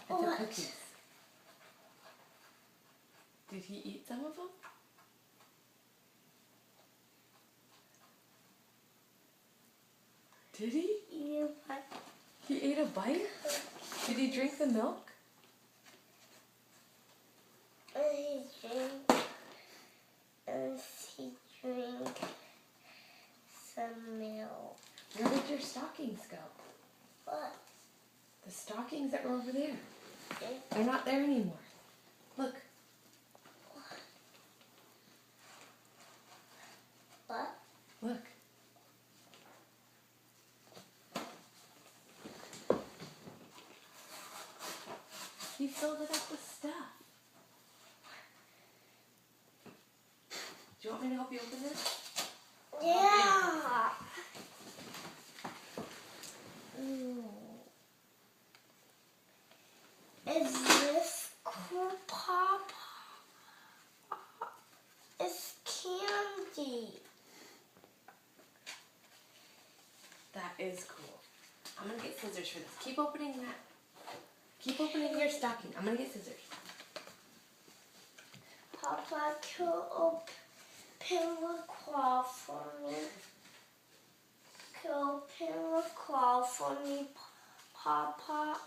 I took What? cookies. Did he eat some of them? Did he? Yeah, but He ate a bite? Did he drink the milk? he drank some milk. Where did your stockings go? What? The stockings that were over there. Yeah. They're not there anymore. Look. What? Look. He filled it up with stuff. Do you want me to help you open this? Yeah. Is this cool, Papa? It's candy. That is cool. I'm gonna get scissors for this. Keep opening that. Keep opening your stocking. I'm gonna get scissors. Papa, can you open the claw for me? Can you open the claw for me, Papa?